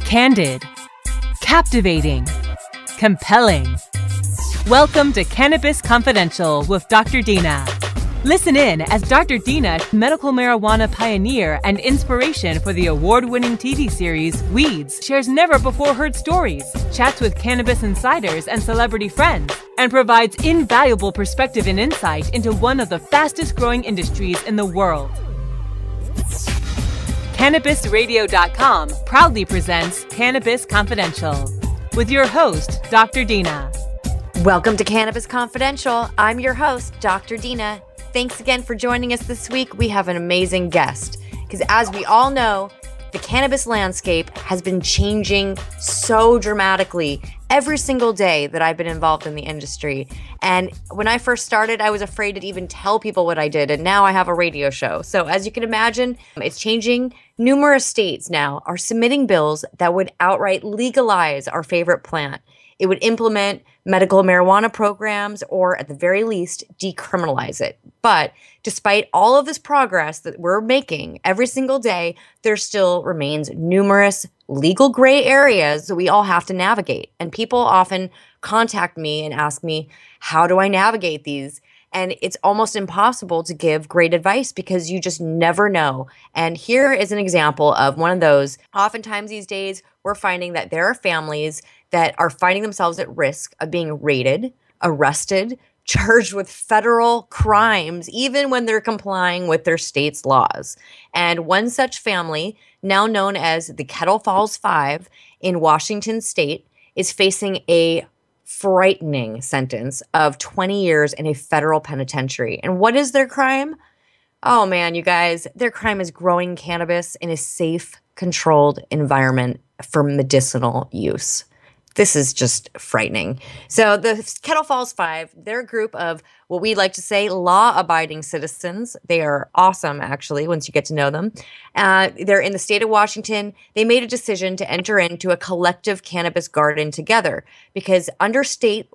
Candid, captivating, compelling. Welcome to Cannabis Confidential with Dr. Dina. Listen in as Dr. Dina, medical marijuana pioneer and inspiration for the award-winning TV series Weeds, shares never-before-heard stories, chats with cannabis insiders and celebrity friends, and provides invaluable perspective and insight into one of the fastest-growing industries in the world. CannabisRadio.com proudly presents Cannabis Confidential with your host, Dr. Dina. Welcome to Cannabis Confidential. I'm your host, Dr. Dina. Thanks again for joining us this week. We have an amazing guest because, as we all know, the cannabis landscape has been changing so dramatically every single day that I've been involved in the industry. And when I first started, I was afraid to even tell people what I did. And now I have a radio show. So as you can imagine, it's changing. Numerous states now are submitting bills that would outright legalize our favorite plant. It would implement medical marijuana programs or, at the very least, decriminalize it. But despite all of this progress that we're making every single day, there still remains numerous legal gray areas that we all have to navigate. And people often contact me and ask me, how do I navigate these? And it's almost impossible to give great advice because you just never know. And here is an example of one of those. Oftentimes these days, we're finding that there are families that are finding themselves at risk of being raided, arrested, charged with federal crimes, even when they're complying with their state's laws. And one such family, now known as the Kettle Falls Five in Washington state, is facing a frightening sentence of 20 years in a federal penitentiary. And what is their crime? Oh man, you guys, their crime is growing cannabis in a safe, controlled environment for medicinal use. This is just frightening. So the Kettle Falls Five, they're a group of what we like to say law-abiding citizens. They are awesome, actually, once you get to know them. They're in the state of Washington. They made a decision to enter into a collective cannabis garden together because under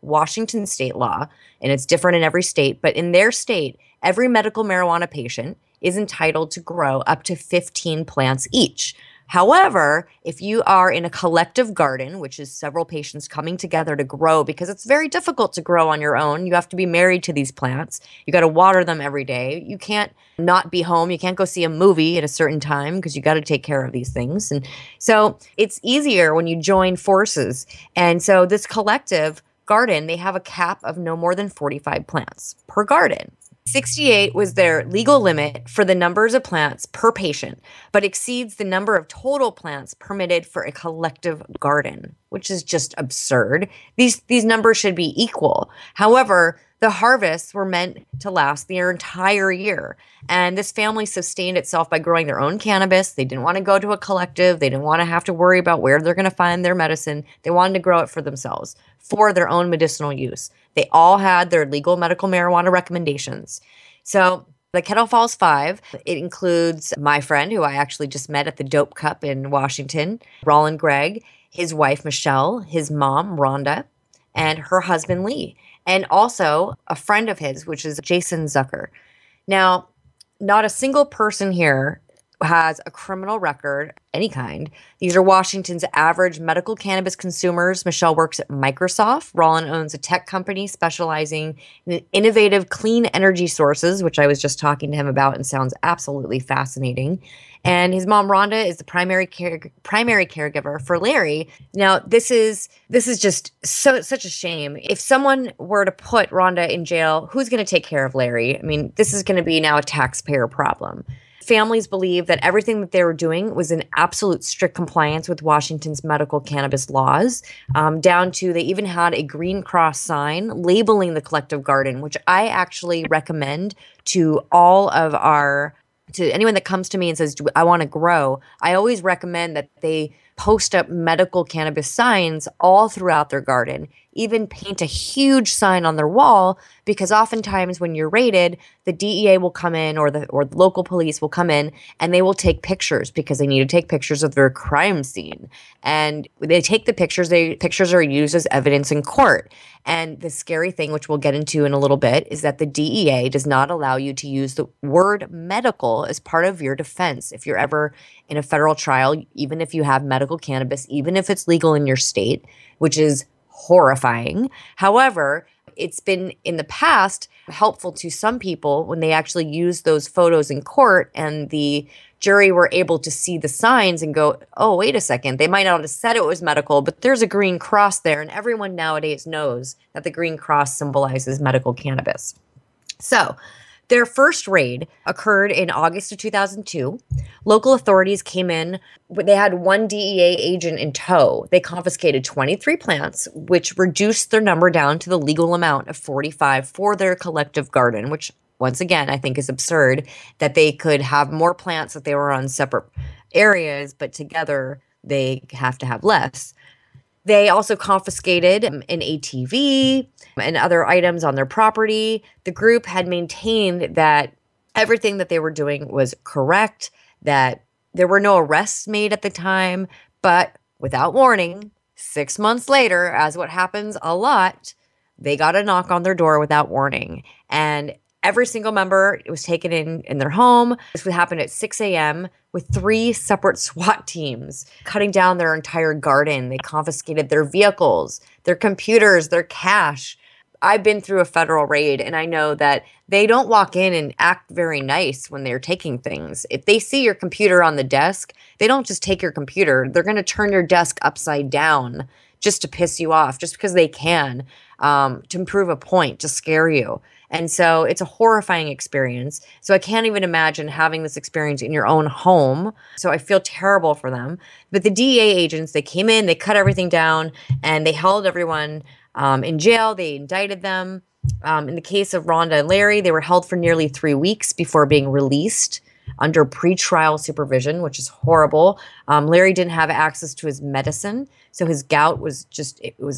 Washington state law, and it's different in every state, but in their state, every medical marijuana patient is entitled to grow up to 15 plants each. However, if you are in a collective garden, which is several patients coming together to grow, because it's very difficult to grow on your own. You have to be married to these plants. You got to water them every day. You can't not be home. You can't go see a movie at a certain time because you got to take care of these things. And so it's easier when you join forces. And so this collective garden, they have a cap of no more than 45 plants per garden. 68 was their legal limit for the numbers of plants per patient, but exceeds the number of total plants permitted for a collective garden, which is just absurd. These numbers should be equal. However, the harvests were meant to last their entire year. And this family sustained itself by growing their own cannabis. They didn't want to go to a collective. They didn't want to have to worry about where they're going to find their medicine. They wanted to grow it for themselves, for their own medicinal use. They all had their legal medical marijuana recommendations. So the Kettle Falls Five, it includes my friend, who I actually just met at the Dope Cup in Washington, Rolland Gregg, his wife, Michelle, his mom, Rhonda, and her husband, Lee, and also a friend of his, which is Jason Zucker. Now, not a single person here has a criminal record, any kind. These are Washington's average medical cannabis consumers. Michelle works at Microsoft. Rolland owns a tech company specializing in innovative clean energy sources, which I was just talking to him about and sounds absolutely fascinating. And his mom, Rhonda, is the primary caregiver for Larry. Now, this is just such a shame. If someone were to put Rhonda in jail, who's going to take care of Larry? I mean, this is going to be now a taxpayer problem. Families believe that everything that they were doing was in absolute strict compliance with Washington's medical cannabis laws, down to they even had a green cross sign labeling the collective garden, which I actually recommend to to anyone that comes to me and says, I want to grow. I always recommend that they post up medical cannabis signs all throughout their garden. even paint a huge sign on their wall, because oftentimes when you're raided, the DEA will come in, or the local police will come in, and they will take pictures because they need to take pictures of their crime scene. And they take the pictures. Pictures are used as evidence in court. And the scary thing, which we'll get into in a little bit, is that the DEA does not allow you to use the word medical as part of your defense. If you're ever in a federal trial, even if you have medical cannabis, even if it's legal in your state, which is horrifying. However, it's been in the past helpful to some people when they actually use those photos in court and the jury were able to see the signs and go, oh, wait a second. They might not have said it was medical, but there's a green cross there. And everyone nowadays knows that the green cross symbolizes medical cannabis. So their first raid occurred in August of 2002. Local authorities came in. They had one DEA agent in tow. They confiscated 23 plants, which reduced their number down to the legal amount of 45 for their collective garden, which once again, I think is absurd that they could have more plants if they were on separate areas, but together they have to have less. They also confiscated an ATV and other items on their property. The group had maintained that everything that they were doing was correct, that there were no arrests made at the time, but without warning, 6 months later, as what happens a lot, they got a knock on their door without warning. And every single member was taken in their home. This would happen at 6 a.m. with 3 separate SWAT teams cutting down their entire garden. They confiscated their vehicles, their computers, their cash. I've been through a federal raid, and I know that they don't walk in and act very nice when they're taking things. If they see your computer on the desk, they don't just take your computer. They're going to turn your desk upside down just to piss you off, just because they can, to prove a point, to scare you. And so it's a horrifying experience. So I can't even imagine having this experience in your own home. So I feel terrible for them. But the DEA agents, they came in, they cut everything down, and they held everyone in jail. They indicted them. In the case of Rhonda and Larry, they were held for nearly 3 weeks before being released under pretrial supervision, which is horrible. Larry didn't have access to his medicine, so his gout was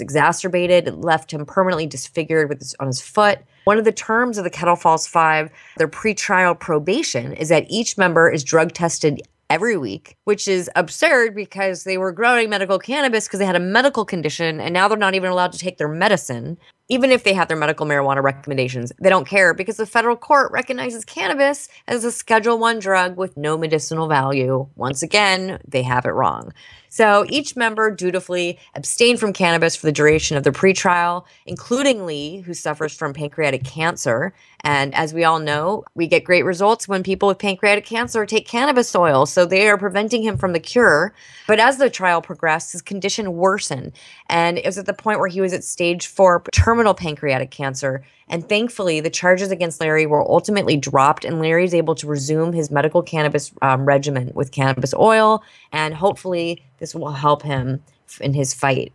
exacerbated. It left him permanently disfigured on his foot. One of the terms of the Kettle Falls Five, their pretrial probation, is that each member is drug tested every week, which is absurd because they were growing medical cannabis because they had a medical condition, and now they're not even allowed to take their medicine. Even if they have their medical marijuana recommendations, they don't care because the federal court recognizes cannabis as a Schedule I drug with no medicinal value. Once again, they have it wrong. So each member dutifully abstained from cannabis for the duration of their pretrial, including Lee, who suffers from pancreatic cancer. And as we all know, we get great results when people with pancreatic cancer take cannabis oil. So they are preventing him from the cure. But as the trial progressed, his condition worsened. And it was at the point where he was at stage 4 terminal pancreatic cancer. And thankfully, the charges against Larry were ultimately dropped, and Larry is able to resume his medical cannabis regimen with cannabis oil. And hopefully, this will help him in his fight.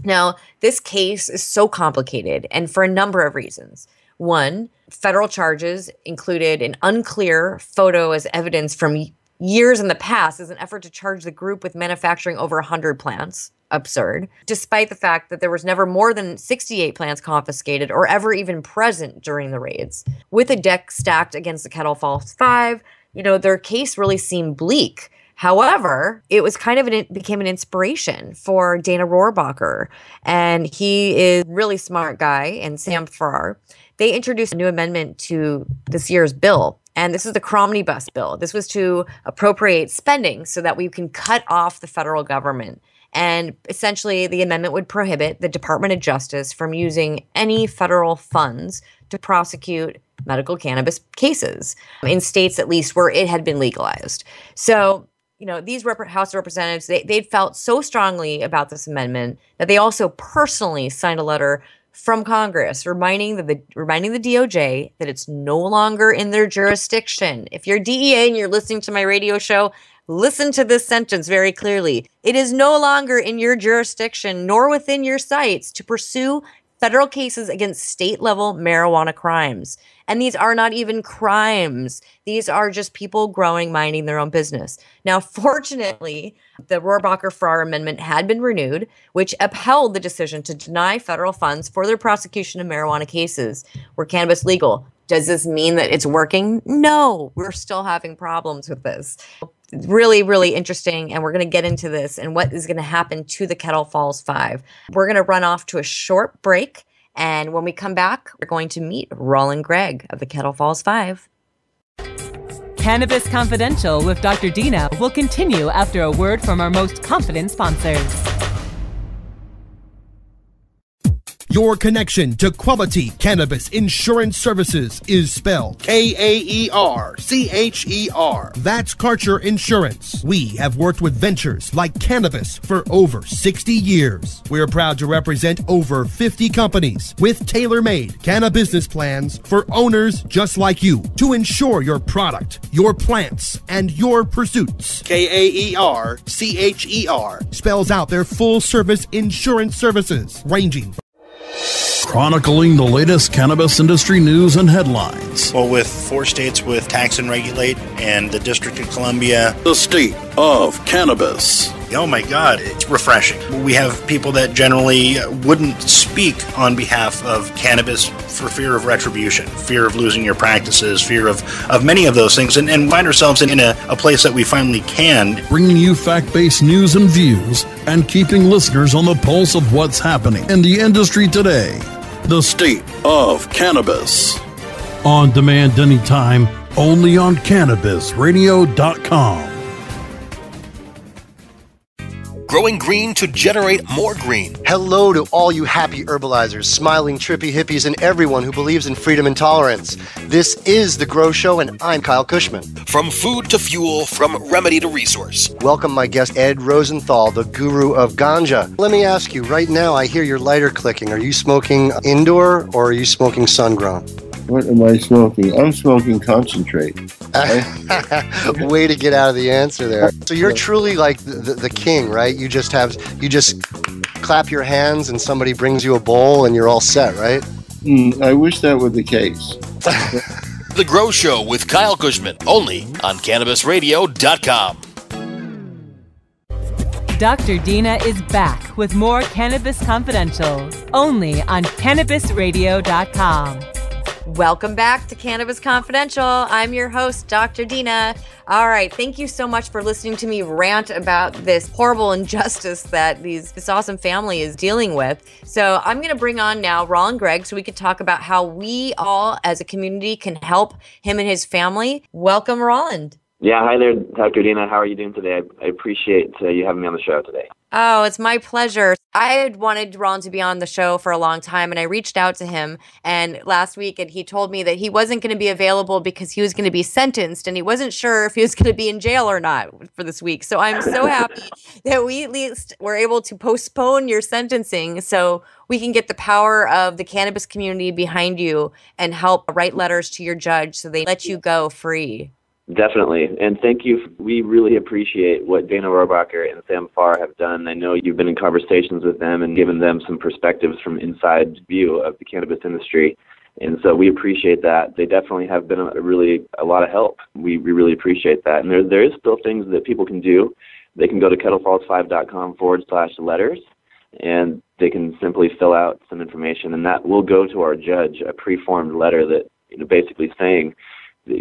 Now, this case is so complicated, and for a number of reasons. One, federal charges included an unclear photo as evidence from years in the past as an effort to charge the group with manufacturing over 100 plants. Absurd, despite the fact that there was never more than 68 plants confiscated or ever even present during the raids. With a deck stacked against the Kettle Falls Five, their case really seemed bleak. However, it was became an inspiration for Dana Rohrabacher, and he is a really smart guy, and Sam Farrar. They introduced a new amendment to this year's bill, and this is the Cromney-Bus bill. This was to appropriate spending so that we can cut off the federal government. And essentially, the amendment would prohibit the Department of Justice from using any federal funds to prosecute medical cannabis cases in states, at least, where it had been legalized. So, these House of Representatives, they felt so strongly about this amendment that they also personally signed a letter from Congress reminding the DOJ that it's no longer in their jurisdiction. If you're DEA and you're listening to my radio show, listen to this sentence very clearly. It is no longer in your jurisdiction nor within your sights to pursue federal cases against state-level marijuana crimes. And these are not even crimes. These are just people growing, minding their own business. Now, fortunately, the Rohrabacher-Farrar Amendment had been renewed, which upheld the decision to deny federal funds for the prosecution of marijuana cases where cannabis legal. Does this mean that it's working? No, we're still having problems with this. Really, really interesting. And we're going to get into this and what is going to happen to the Kettle Falls 5. We're going to run off to a short break. And when we come back, we're going to meet Rolland Gregg of the Kettle Falls 5. Cannabis Confidential with Dr. Dina will continue after a word from our most confident sponsors. Your connection to quality cannabis insurance services is spelled Kaercher. That's Karcher Insurance. We have worked with ventures like Cannabis for over 60 years. We're proud to represent over 50 companies with tailor-made cannabis plans for owners just like you to insure your product, your plants, and your pursuits. Kaercher spells out their full-service insurance services ranging chronicling the latest cannabis industry news and headlines. Well, with 4 states with tax and regulate and the District of Columbia. The state of cannabis. Oh my God, it's refreshing. We have people that generally wouldn't speak on behalf of cannabis for fear of retribution, fear of losing your practices, fear of many of those things, and find ourselves in a place that we finally can. Bringing you fact-based news and views and keeping listeners on the pulse of what's happening in the industry today. The state of cannabis. On demand anytime, only on CannabisRadio.com. Growing green to generate more green. Hello to all you happy herbalizers, smiling trippy hippies, and everyone who believes in freedom and tolerance. This is The Grow Show, and I'm Kyle Cushman. From food to fuel, from remedy to resource. Welcome my guest, Ed Rosenthal, the guru of ganja. Let me ask you, right now I hear your lighter clicking. Are you smoking indoor or are you smoking sun-grown? What am I smoking? I'm smoking concentrate. Way to get out of the answer there. So you're truly like the king, right? You just clap your hands and somebody brings you a bowl and you're all set, right? I wish that were the case. The Grow Show with Kyle Cushman, only on CannabisRadio.com. Dr. Dina is back with more Cannabis Confidential, only on CannabisRadio.com. Welcome back to Cannabis Confidential. I'm your host, Dr. Dina. All right, thank you so much for listening to me rant about this horrible injustice that this awesome family is dealing with. So I'm going to bring on now Rolland Gregg so we could talk about how we all as a community can help him and his family. Welcome, Rolland. Yeah, hi there, Dr. Dina. How are you doing today? I appreciate you having me on the show today. Oh, it's my pleasure. I had wanted Rolland to be on the show for a long time, and I reached out to him and last week, and he told me that he wasn't going to be available because he was going to be sentenced, and he wasn't sure if he was going to be in jail or not for this week. So I'm so happy that we at least were able to postpone your sentencing so we can get the power of the cannabis community behind you and help write letters to your judge so they let you go free. Definitely. And thank you. We really appreciate what Dana Rohrabacher and Sam Farr have done. I know you've been in conversations with them and given them some perspectives from inside view of the cannabis industry. And so we appreciate that. They definitely have been a lot of help. We really appreciate that. And there is still things that people can do. They can go to kettlefalls5.com/letters, and they can simply fill out some information, and that will go to our judge, a preformed letter that, basically saying,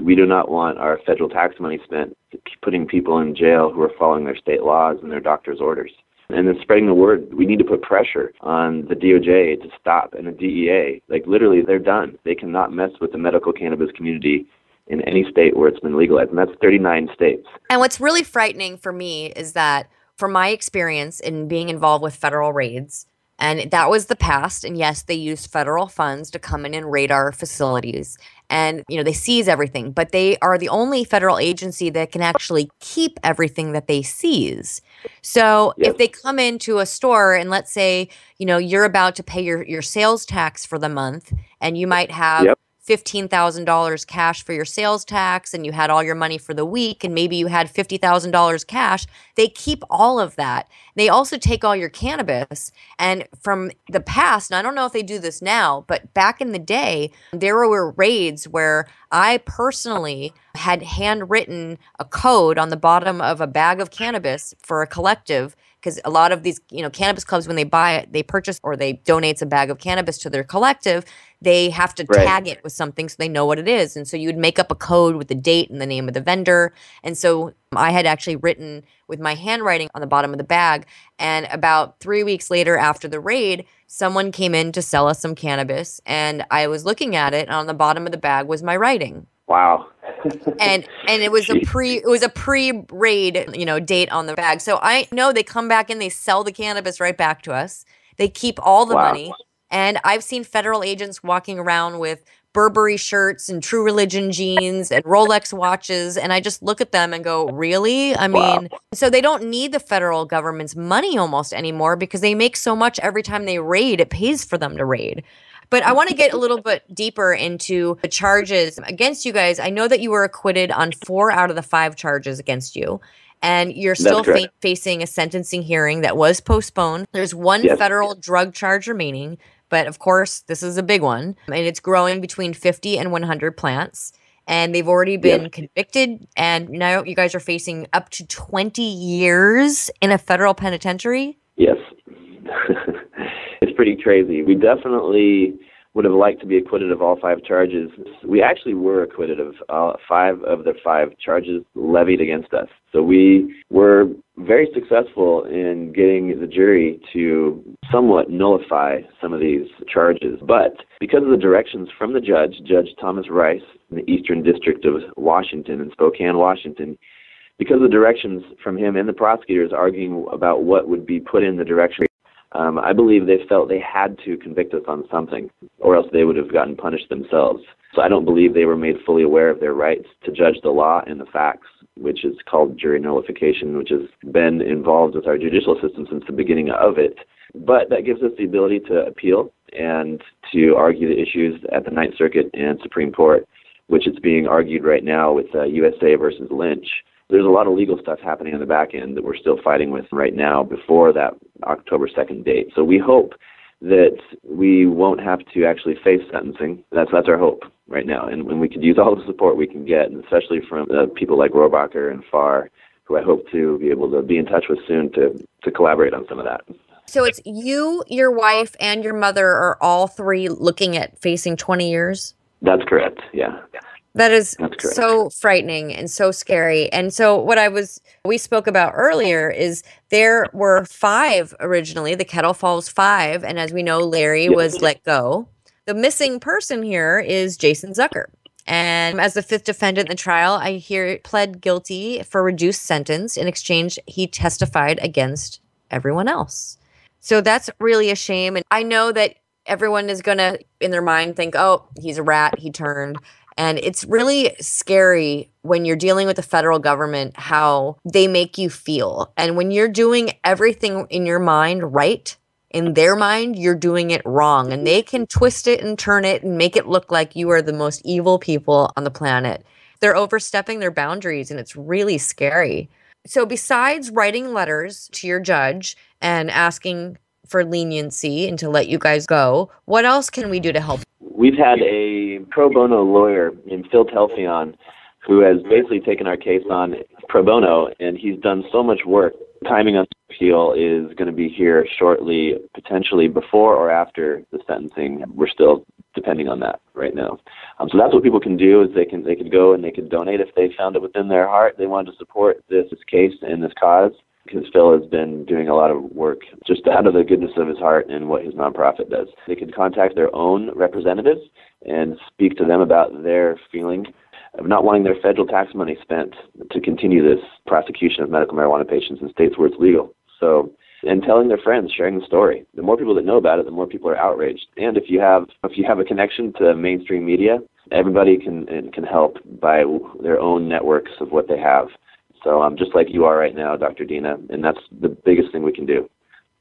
we do not want our federal tax money spent putting people in jail who are following their state laws and their doctor's orders. And then spreading the word, we need to put pressure on the DOJ to stop, and the DEA. Literally, they're done. They cannot mess with the medical cannabis community in any state where it's been legalized, and that's 39 states. And what's really frightening for me is that from my experience in being involved with federal raids, and that was the past. And yes, they used federal funds to come in and raid our facilities. And, they seize everything. But they are the only federal agency that can actually keep everything that they seize. So if they come into a store and let's say, you're about to pay your sales tax for the month and you might have $15,000 cash for your sales tax and you had all your money for the week and maybe you had $50,000 cash, they keep all of that. They also take all your cannabis. And from the past, and I don't know if they do this now, but back in the day, there were raids where I personally had handwritten a code on the bottom of a bag of cannabis for a collective, because a lot of these, cannabis clubs, when they buy it, they purchase or they donate a bag of cannabis to their collective, they have to tag it with something so they know what it is. And so you would make up a code with the date and the name of the vendor. And so I had actually written with my handwriting on the bottom of the bag. And about 3 weeks later after the raid, someone came in to sell us some cannabis. And I was looking at it, and on the bottom of the bag was my writing. Wow. and it was a pre-raid, date on the bag. So I know they come back in, they sell the cannabis right back to us. They keep all the money. And I've seen federal agents walking around with Burberry shirts and True Religion jeans and Rolex watches. And I just look at them and go, really? I mean, so they don't need the federal government's money almost anymore because they make so much every time they raid, it pays for them to raid. But I want to get a little bit deeper into the charges against you guys. I know that you were acquitted on 4 out of the 5 charges against you. And you're still facing a sentencing hearing that was postponed. There's one federal drug charge remaining. But of course, this is a big one. And it's growing between 50 and 100 plants. And they've already been convicted. And now you guys are facing up to 20 years in a federal penitentiary? Yes. It's pretty crazy. We definitely would have liked to be acquitted of all 5 charges. We actually were acquitted of 5 of the 5 charges levied against us. So we were very successful in getting the jury to somewhat nullify some of these charges. But because of the directions from the judge, Judge Thomas Rice, in the Eastern District of Washington, in Spokane, Washington, because of the directions from him and the prosecutors arguing about what would be put in the direction, I believe they felt they had to convict us on something, or else they would have gotten punished themselves. So I don't believe they were made fully aware of their rights to judge the law and the facts, which is called jury nullification, which has been involved with our judicial system since the beginning of it. But that gives us the ability to appeal and to argue the issues at the Ninth Circuit and Supreme Court, which is being argued right now with USA versus Lynch. There's a lot of legal stuff happening on the back end that we're still fighting with right now before that October 2nd date. So we hope that we won't have to actually face sentencing. That's our hope right now. And when we could use all the support we can get, and especially from people like Rohrabacher and Farr, who I hope to be able to be in touch with soon to collaborate on some of that. So it's you, your wife, and your mother are all 3 looking at facing 20 years? That's correct, yeah. That is so frightening and so scary. And so we spoke about earlier is there were 5 originally, the Kettle Falls 5. And as we know, Larry was let go. The missing person here is Jason Zucker. And as the 5th defendant in the trial, I hear pled guilty for reduced sentence. In exchange, he testified against everyone else. So that's really a shame. And I know that everyone is going to, in their mind, think, oh, he's a rat, he turned. And it's really scary when you're dealing with the federal government, how they make you feel. And when you're doing everything in your mind right, in their mind, you're doing it wrong. And they can twist it and turn it and make it look like you are the most evil people on the planet. They're overstepping their boundaries, and it's really scary. So besides writing letters to your judge and asking for leniency and to let you guys go, what else can we do to help? We've had a pro bono lawyer named Phil Telfion who has basically taken our case on pro bono, and he's done so much work. Timing on the appeal is going to be here shortly, potentially before or after the sentencing. We're still depending on that right now. So that's what people can do is they could go and they could donate if they found it within their heart. They wanted to support this case and this cause, because Phil has been doing a lot of work just out of the goodness of his heart and what his nonprofit does. They can contact their own representatives and speak to them about their feeling of not wanting their federal tax money spent to continue this prosecution of medical marijuana patients in states where it's legal. So, and telling their friends, sharing the story. The more people that know about it, the more people are outraged. And if you have a connection to mainstream media, everybody can help by their own networks of what they have. So I'm just like you are right now, Dr. Dina, and that's the biggest thing we can do.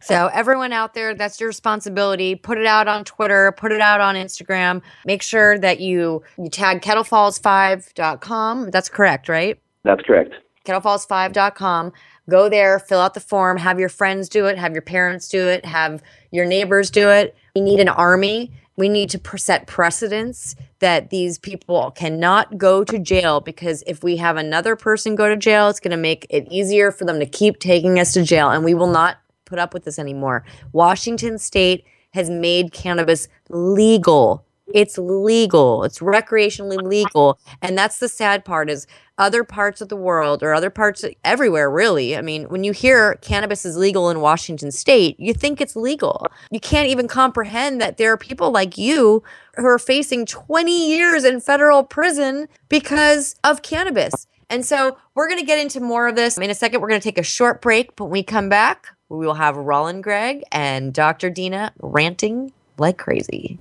So everyone out there, that's your responsibility. Put it out on Twitter, put it out on Instagram. Make sure that you tag kettlefalls5.com. That's correct, right? That's correct. Kettlefalls5.com. Go there, fill out the form, have your friends do it, have your parents do it, have your neighbors do it. We need an army. We need to set precedents that these people cannot go to jail, because if we have another person go to jail, it's going to make it easier for them to keep taking us to jail, and we will not put up with this anymore. Washington State has made cannabis legal. It's legal. It's recreationally legal. And that's the sad part, is other parts of the world, or other parts everywhere, really. I mean, when you hear cannabis is legal in Washington State, you think it's legal. You can't even comprehend that there are people like you who are facing 20 years in federal prison because of cannabis. And so we're going to get into more of this in a second. We're going to take a short break, but when we come back, we will have Rolland Gregg and Dr. Dina ranting like crazy.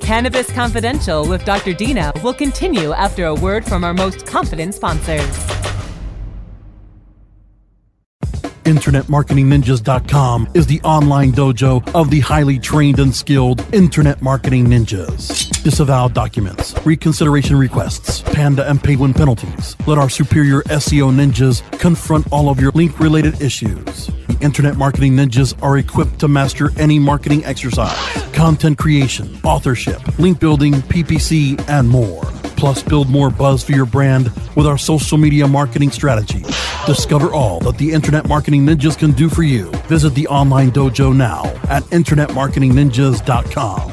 Cannabis Confidential with Dr. Dina will continue after a word from our most confident sponsors. InternetMarketingNinjas.com is the online dojo of the highly trained and skilled internet marketing ninjas. Disavow documents, reconsideration requests, panda and penguin penalties. Let our superior SEO ninjas confront all of your link-related issues. The Internet Marketing Ninjas are equipped to master any marketing exercise, content creation, authorship, link building, PPC, and more. Plus, build more buzz for your brand with our social media marketing strategy. Discover all that the Internet Marketing Ninjas can do for you. Visit the online dojo now at InternetMarketingNinjas.com.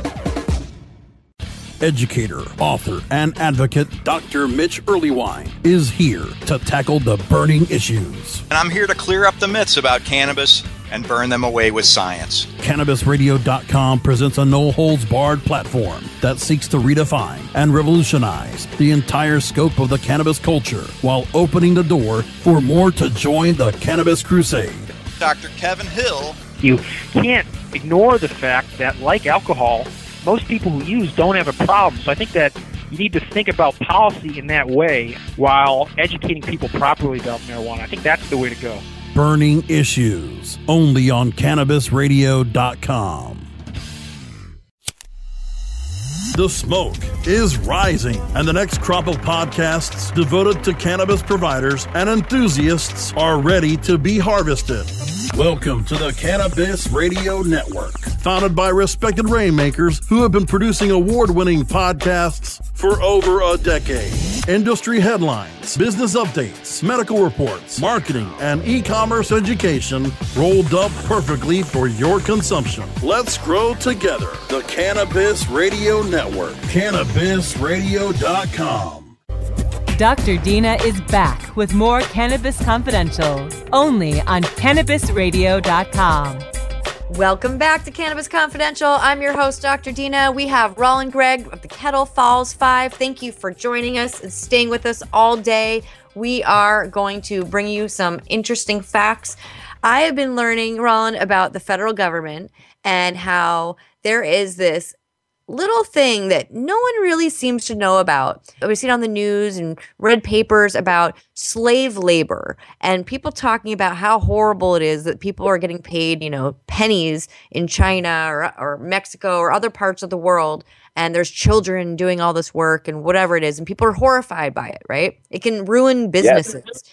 Educator, author, and advocate Dr. Mitch Earlywine is here to tackle the burning issues. And I'm here to clear up the myths about cannabis and burn them away with science. CannabisRadio.com presents a no-holds-barred platform that seeks to redefine and revolutionize the entire scope of the cannabis culture while opening the door for more to join the cannabis crusade. Dr. Kevin Hill. You can't ignore the fact that, like alcohol, most people who use don't have a problem. So I think that you need to think about policy in that way while educating people properly about marijuana. I think that's the way to go. Burning Issues, only on CannabisRadio.com. The smoke is rising, and the next crop of podcasts devoted to cannabis providers and enthusiasts are ready to be harvested. Welcome to the Cannabis Radio Network, founded by respected rainmakers who have been producing award-winning podcasts for over a decade. Industry headlines, business updates, medical reports, marketing, and e-commerce education rolled up perfectly for your consumption. Let's grow together. The Cannabis Radio Network. CannabisRadio.com. Dr. Dina is back with more Cannabis Confidential, only on CannabisRadio.com. Welcome back to Cannabis Confidential. I'm your host, Dr. Dina. We have Rolland Gregg of the Kettle Falls 5. Thank you for joining us and staying with us all day. We are going to bring you some interesting facts. I have been learning, Rolland, about the federal government and how there is this little thing that no one really seems to know about. We've seen on the news and read papers about slave labor and people talking about how horrible it is that people are getting paid, pennies in China or Mexico or other parts of the world. And there's children doing all this work and whatever it is. And people are horrified by it, right? It can ruin businesses. Yes.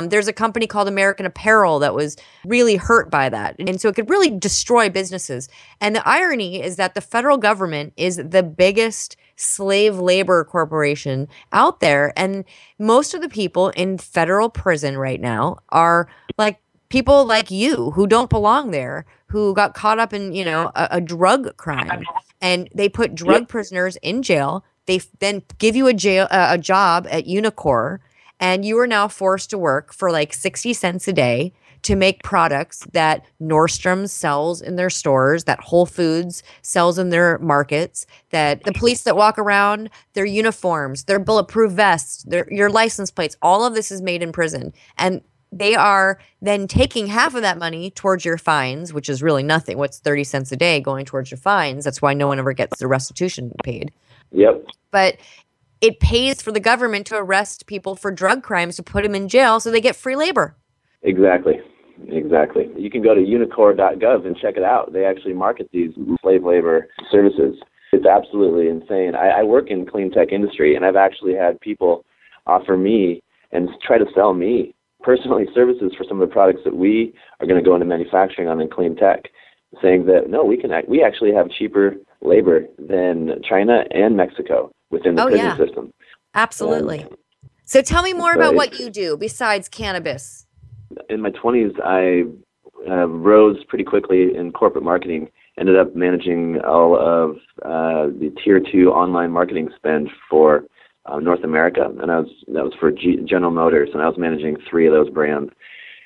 There's a company called American Apparel that was really hurt by that. And so it could really destroy businesses. And the irony is that the federal government is the biggest slave labor corporation out there. And most of the people in federal prison right now are like people like you who don't belong there, who got caught up in, a drug crime. And they put drug prisoners in jail. They then give you a job at Unicor. And you are now forced to work for like 60 cents a day to make products that Nordstrom sells in their stores, that Whole Foods sells in their markets, that the police that walk around, their uniforms, their bulletproof vests, your license plates, all of this is made in prison. And they are then taking half of that money towards your fines, which is really nothing. What's 30 cents a day going towards your fines? That's why no one ever gets the restitution paid. Yep. But it pays for the government to arrest people for drug crimes to put them in jail so they get free labor. Exactly. Exactly. You can go to unicore.gov and check it out. They actually market these slave labor services. It's absolutely insane. I work in clean tech industry, and I've actually had people offer me and try to sell me personally services for some of the products that we are going to go into manufacturing on in clean tech, saying that, no, we actually have cheaper labor than China and Mexico within the prison system. Absolutely. So tell me more about what you do besides cannabis. In my 20s, I rose pretty quickly in corporate marketing, ended up managing all of the Tier 2 online marketing spend for North America, and that was for General Motors, and I was managing 3 of those brands.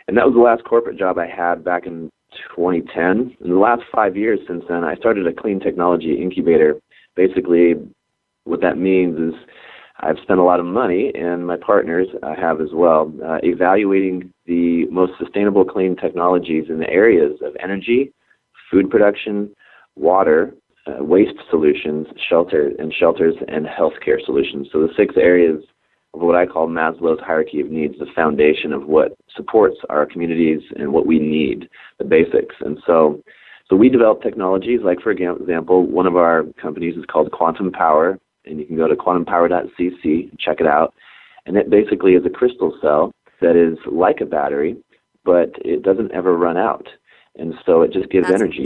And that was the last corporate job I had back in 2010. In the last 5 years since then, I started a clean technology incubator. Basically, what that means is I've spent a lot of money, and my partners have as well, evaluating the most sustainable clean technologies in the areas of energy, food production, water, waste solutions, shelters, and healthcare solutions. So the 6 areas of what I call Maslow's hierarchy of needs, the foundation of what supports our communities and what we need, the basics. And so we develop technologies like, for example, one of our companies is called Quantum Power, and you can go to quantumpower.cc and check it out. And it basically is a crystal cell that is like a battery, but it doesn't ever run out. And so it just gives energy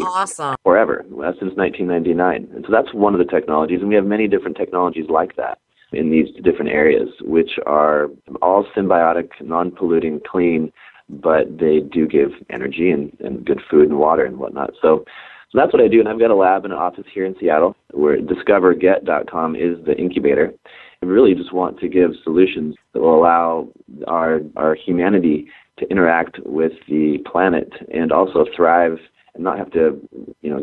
forever, since 1999. And so that's one of the technologies, and we have many different technologies like that in these different areas, which are all symbiotic, non-polluting, clean, but they do give energy and good food and water and whatnot. So that's what I do, and I've got a lab and an office here in Seattle where DiscoverGet.com is the incubator. I really just want to give solutions that will allow our humanity to interact with the planet and also thrive and not have to,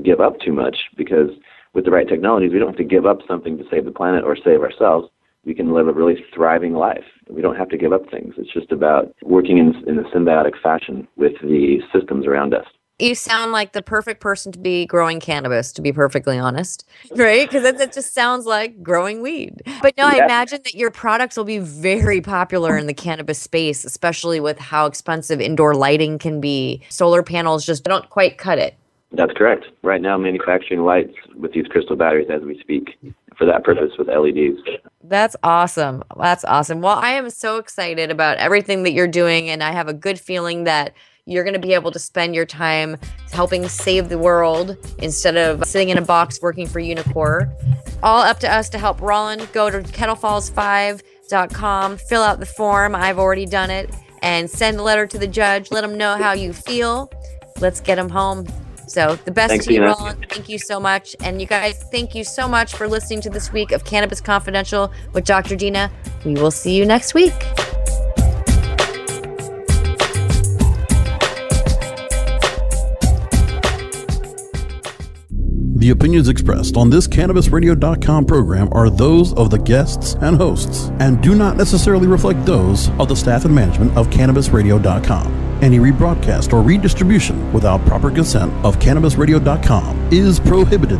give up too much, because with the right technologies, we don't have to give up something to save the planet or save ourselves. We can live a really thriving life. We don't have to give up things. It's just about working in a symbiotic fashion with the systems around us. You sound like the perfect person to be growing cannabis, to be perfectly honest, right? Because that just sounds like growing weed. But no, I imagine that your products will be very popular in the cannabis space, especially with how expensive indoor lighting can be. Solar panels just don't quite cut it. That's correct. Right now, manufacturing lights with these crystal batteries as we speak for that purpose with LEDs. That's awesome. That's awesome. Well, I am so excited about everything that you're doing, and I have a good feeling that you're going to be able to spend your time helping save the world instead of sitting in a box working for Unicore. All up to us to help Rolland. Go to kettlefalls5.com, fill out the form. I've already done it. And send a letter to the judge. Let him know how you feel. Let's get him home. So the best Thanks, to you, Dina. Rolland. Thank you so much. And you guys, thank you so much for listening to this week of Cannabis Confidential with Dr. Dina. We will see you next week. The opinions expressed on this CannabisRadio.com program are those of the guests and hosts and do not necessarily reflect those of the staff and management of CannabisRadio.com. Any rebroadcast or redistribution without proper consent of CannabisRadio.com is prohibited.